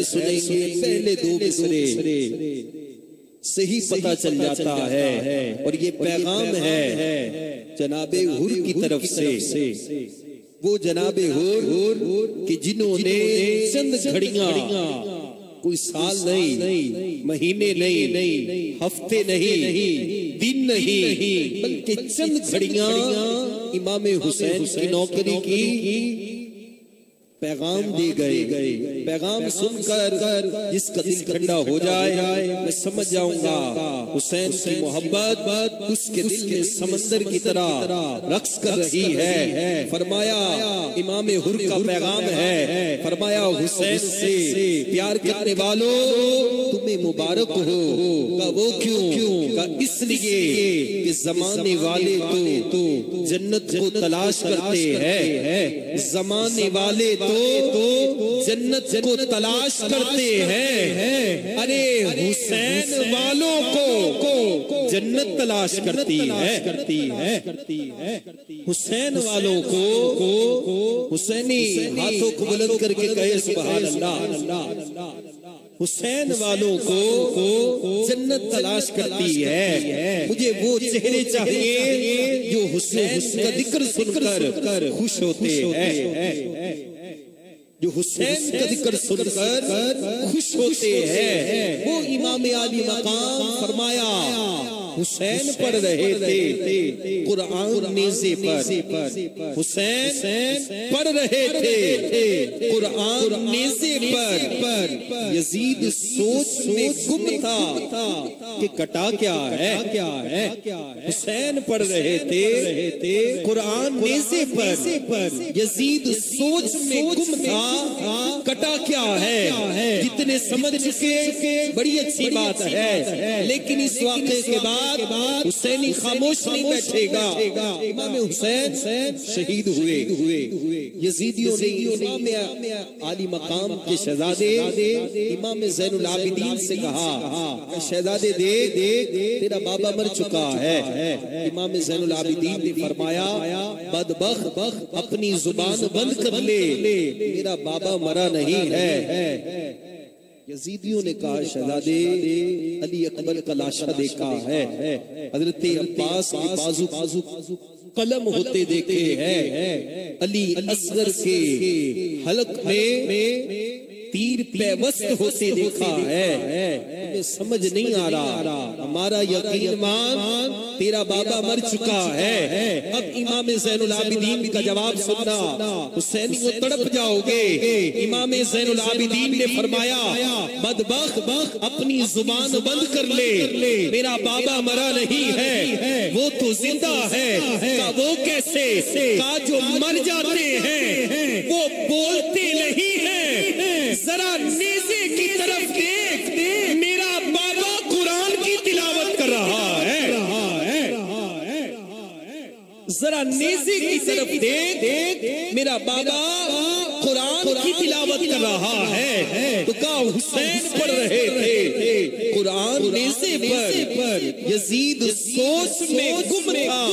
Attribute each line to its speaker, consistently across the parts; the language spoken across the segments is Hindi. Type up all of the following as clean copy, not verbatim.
Speaker 1: सुनेंगे पहले दो मिसरे से ही पता चल जाता है और ये पैगाम है जनाबे हुर की तरफ से। वो जनाबे हुर कि जिन्होंने चंद घड़ियां, कोई साल नहीं, महीने नहीं, हफ्ते नहीं, दिन नहीं, बल्कि चंद घड़ियां इमाम हुसैन की नौकरी की पैगाम दे गए। पैगाम सुनकर जिसका दिल ठंडा हो जाए, मैं समझ जाऊंगा हुसैन की मोहब्बत उसके दिल में समंदर की तरह रक्स कर रही है। फरमाया इमाम हुर का पैगाम है, फरमाया हुसैन से प्यार करने वालों तुम्हें मुबारक हो। का वो क्यों? का इसलिए कि जमाने वाले तो जन्नत को तलाश करते हैं, जमाने वाले तो जन्नत को तलाश करते हैं। अरे हुसैन वालों को जन्नत तलाश करती है। हुसैन वालों को हुसैनी हाथों को बुलंद करके कहे सुभान अल्लाह। हुसैन वालों को जन्नत तलाश करती है। मुझे वो चेहरे चाहिए जो हुसैन का जिक्र सुनकर खुश होते हैं, जो हुसैन का जिक्र सुनकर खुश होते हैं। वो इमाम आली मकाम फरमाया हुसैन पढ़ रहे थे कुरान नेज़े पर, हुसैन पढ़ रहे थे कुरान नेज़े पर। यजीद सोच में गुम था कि कटा क्या है। हुसैन पढ़ रहे थे कुरान नेज़े पर, यजीद सोच में गुम था कटा क्या है। जितने समझ चुके बड़ी अच्छी बात है, लेकिन इस वाक़े के बाद हुसैनी खामोश नहीं बैठेगा। इमाम हुसैन शहीद हुए। यजीदियों ने इमाम आली मकाम के शहजादे इमाम ज़ैनुल आबिदीन से कहा, शहजादे देख तेरा बाबा मर चुका है। इमाम ज़ैनुल आबिदीन ने फरमाया बदबख्त अपनी जुबान बंद कर ले, मेरा बाबा मरा नहीं है। यजीदियों ने कहा शहजादे अली अकबर का लाशा देखा है, हजरत अब्बास के बाजू कलम होते देखे हैं, अली असगर के हलक में तीर पैवस्त होते देखा है। हमें समझ नहीं आ रहा, हमारा यकीन मान तेरा बाबा मर चुका है। अब इमाम ज़ैनुल आबिदीन का जवाब सुनना, हुसैनी को तड़प जाओगे। इमाम ज़ैनुल आबिदीन ने फरमाया बदबख्त अपनी जुबान बंद कर ले, मेरा बाबा मरा नहीं है, वो तो जिंदा है। का वो कैसे? का जो मर जाते हैं वो बोलते नहीं है। जरा नेज़े की तरफ देख, मेरा बाबा कुरान की तिलावत कर रहा है। जरा नेज़े की तरफ देख, मेरा बाबा कुरान की तिलावत कर रहा है। तो कहा हुसैन पढ़ रहे थे कुरान नेज़े पर, यजीद सोच में गुम था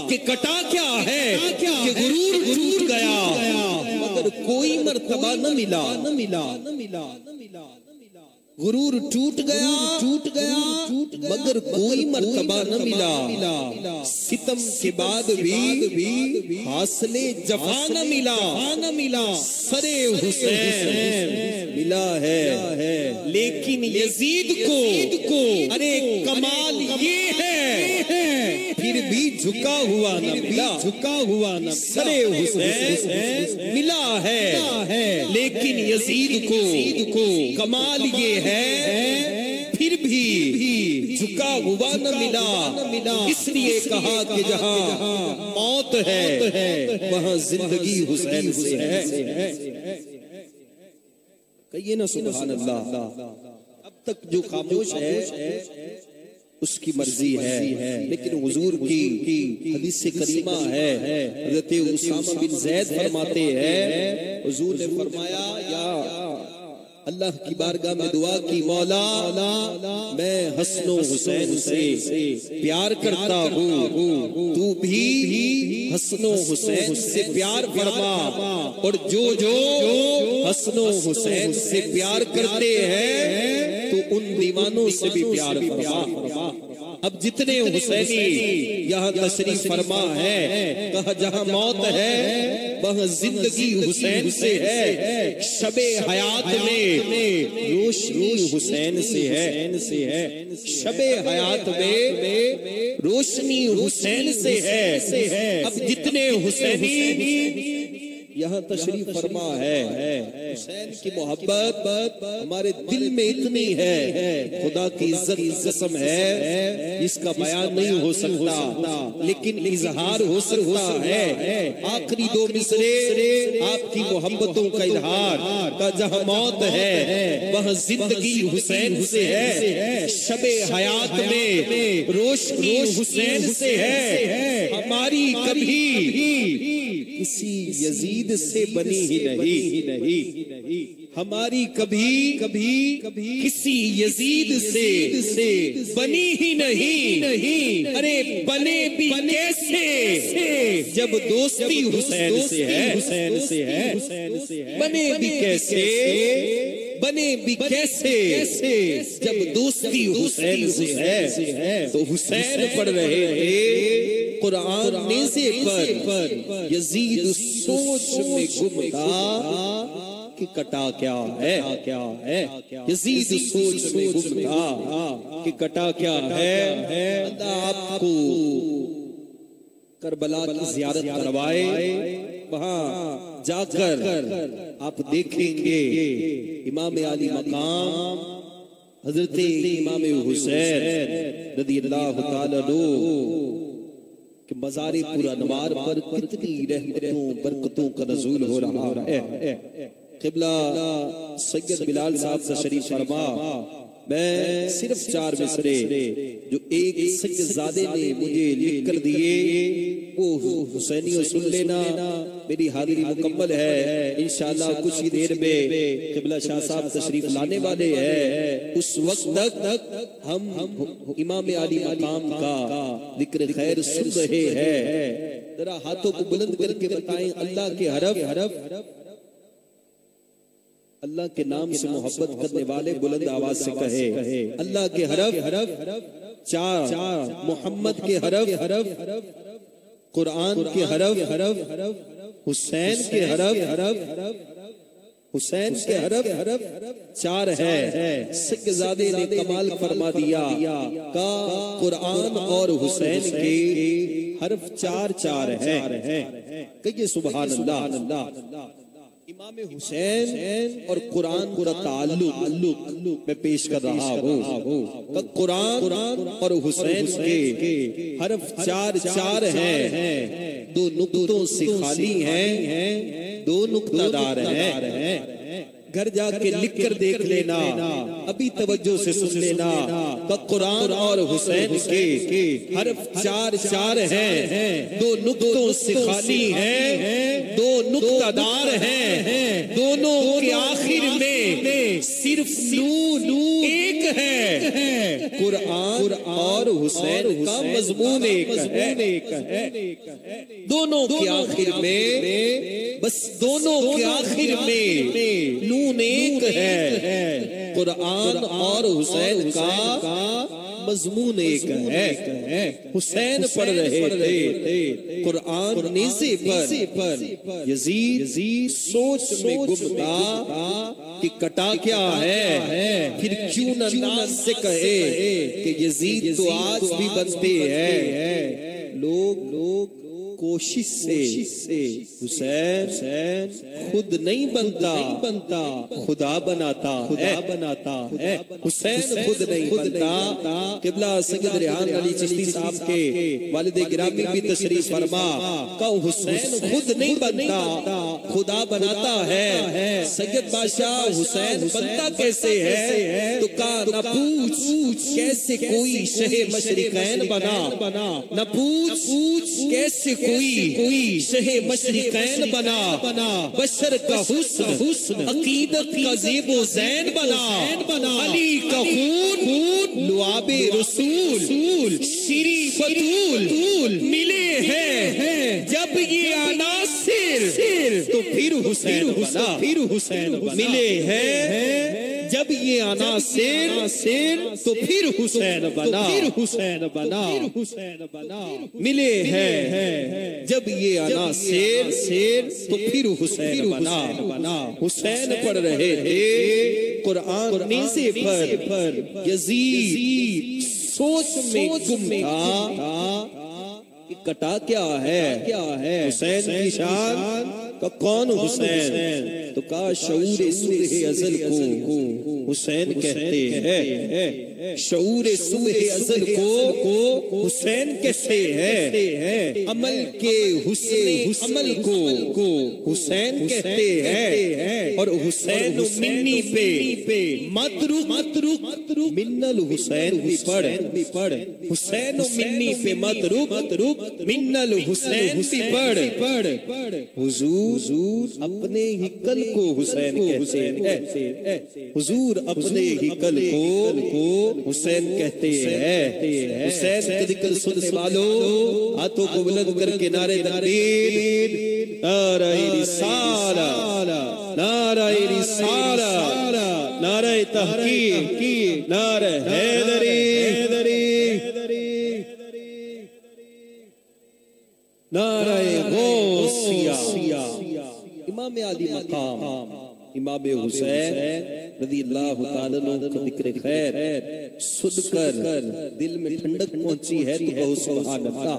Speaker 1: कि कटा क्या है, कि गुरूर टूट गया मगर कोई मर्तबा न मिला। गुरूर टूट गया मगर कोई मर्तबा न मिला। सितम के बाद भी हासले जफा न मिला। सरे हुसैन मिला है, लेकिन यजीद को अरे कमाल ये है फिर भी झुका हुआ न सरे हुसैन मिला है, लेकिन यजीद को कमाल ये है फिर भी झुका हुआ न मिला। इसलिए कहा कि जहां मौत है वहां जिंदगी हुसैन से है। कहिए ना सुभान अल्लाह। अब तक जो खामोश है उसकी मर्जी है, लेकिन हुजूर की हदीस करीमा है, हज़रत उसामा बिन ज़ैद फरमाते हैं हुजूर ने फरमाया या अल्लाह की बारगाह में दुआ की, मौला मैं हसनो हुसैन से प्यार करता हूँ, तू भी हसनो हुसैन से प्यार फरमा, और जो जो हसनो हुसैन से प्यार करते हैं तो उन दीवानों से भी प्यार फरमा। अब जितने हुसैनी यहाँ तशरीफ फरमा है, कहा जहाँ मौत है वह जिंदगी हुसैन से है, शबे हयात में रोशनी हुसैन से है, शबे हयात में रोशनी हुसैन से है। अब जितने हुसैनी यहाँ तशरीफ फरमा है, हुसैन की मोहब्बत हमारे दिल में इतनी है, खुदा की इज्जत कसम है इसका बयान नहीं हो सकता, लेकिन इजहार हो सकता है। आखिरी दो मिसरे आपकी मोहब्बतों का इजहार का, जहाँ मौत है वह जिंदगी हुसैन से है, शबे हयात में रोशनी हुसैन से है। हमारी कभी किसी यजीद से बनी ही नहीं, हमारी कभी किसी यजीद से बनी ही नहीं। अरे बने भी कैसे जब दोस्ती हुसैन से है, बने भी कैसे जब दोस्ती हुसैन से है। तो हुसैन पढ़ रहे थे कुरान नेज़े पर, यजीद सोच में गुम था कि कटा क्या है, यजीद सोच में गुम था कि कटा क्या है। अल्लाह आपको करबला की ज़ियारत करवाए, वहाँ जाकर आप देखेंगे इमाम आली मकाम हजरत इमाम हुसैन रज़ियल्लाहु ताला अन्हु कि मज़ारे पुर अनवार पर कितनी रहमतों बरकतों का नज़ूल हो रहा है। क़िबला सैयद बिलाल साहब तशरीफ फरमा, मैं सिर्फ 4 मिसरे जो एक सैयदजादे ने मुझे लिख कर दिए वो हुसैनियों सुन लेना, मेरी हाजिरी मुकम्मल है। इंशाअल्लाह कुछ ही देर में क़िबला शाह साहब तशरीफ लाने वाले हैं, उस वक्त तक हम इमाम आली मकाम का जिक्र खैर सुन रहे हैं। जरा हाथों को बुलंद करके बताएं, अल्लाह के हरफ, अल्लाह के नाम से मोहब्बत करने वाले बुलंद आवाज से कहे, अल्लाह के हरफ 4, मोहम्मद के हरफ, कुरान के हरफ, हुसैन के हरफ 4 है। सैयदजादे ने कमाल फरमा दिया का कुरान और हुसैन के हरफ 4 है। कहिए सुभान अल्लाह। इमाम हुसैन और कुरान का ताल्लुक मैं पेश कर रहा हूँ। कुरान और हुसैन के हरफ 4 हैं, 2 नुक्तों से खाली हैं, 2 नुक्तादार हैं। घर जाके लिख कर देख लेना, अभी तवज्जो से सुन लेना। कुरान और हुसैन के हरफ 4 हैं, 2 नुक्तों से खाली हैं, 2 नुक्तादार हैं। दोनों के आखिर में सिर्फ नून एक है। कुरान और हुसैन का मजमून एक है। दोनों के आखिर में, बस दोनों के आखिर में नून एक है। कुरान और हुसैन का मजमून एक है। हुसैन पढ़ रहे थे कुरान नेज़े पर, यजीद सोच में गुम था कि कटा क्या है। फिर क्यों न नाज से कहे कि यजीद तो आज भी बनते हैं। लोग कोशिश से हुसैन खुद नहीं बनता, खुदा बनाता है। हुसैन खुद नहीं बनता। क़िबला सैयद रेहान अली चिश्ती साहब के वालिद गिरामी भी तशरीफ फरमा का हुसैन खुद नहीं बनता, खुदा बनाता है। सैयद बादशाह हुसैन बनता कैसे है? तो का न पूछ कैसे कोई शहे मशरिकैन बना, न पूछ कैसे कोई शहे मशरिकैन बना, बशर का हुस्न अकीदत का ज़ेबो ज़ैन बना, अली का खून लुआबे रसूल शिरी बतूल मिले हैं जब ये अनासिर तो फिर हुसैन बना, मिले हैं जब ये अनासिर तो फिर हुसैन बना, मिले हैं जब ये अनासिर तो फिर हुसैन बना। हुसैन पढ़ रहे थे कुरान नीज़े पर, यजीद सोच में गुम था कि कटा क्या है हुसैन की शान का, कौन हुसैन? तो कहा शऊर सुबह अज़ल को हुसैन कहते हैं, शऊर सुबह अज़ल को हुसैन कहते हैं, अमल के हुस्न अमल को हुसैन कहते हैं, और हुसैन मिन्नी पे मतरुक मिन्नल हुसैन भी पढ़, हुसैन मिन्नी पे मतरुक मिन्नल हुसैन भी पढ़। हुजूर अपने ही कल को हुसैन कहते हैं, हुजूर अपने ही कल को हुसैन कहते हैं। हुसैन का जिक्र सुनने वालों हाथों को बुलंद करके नारे तकबीर, नारे रिसाला, नारे रिसाला, नारे तहकीक, नारे हैदरी, नारे गौसिया। इमाम आली मकाम इमाम हुसैन रज़ियल्लाहु ताला अन्हु का जिक्र खैर सुनकर दिल में ठंडक पहुंची है तो सुभान अल्लाह।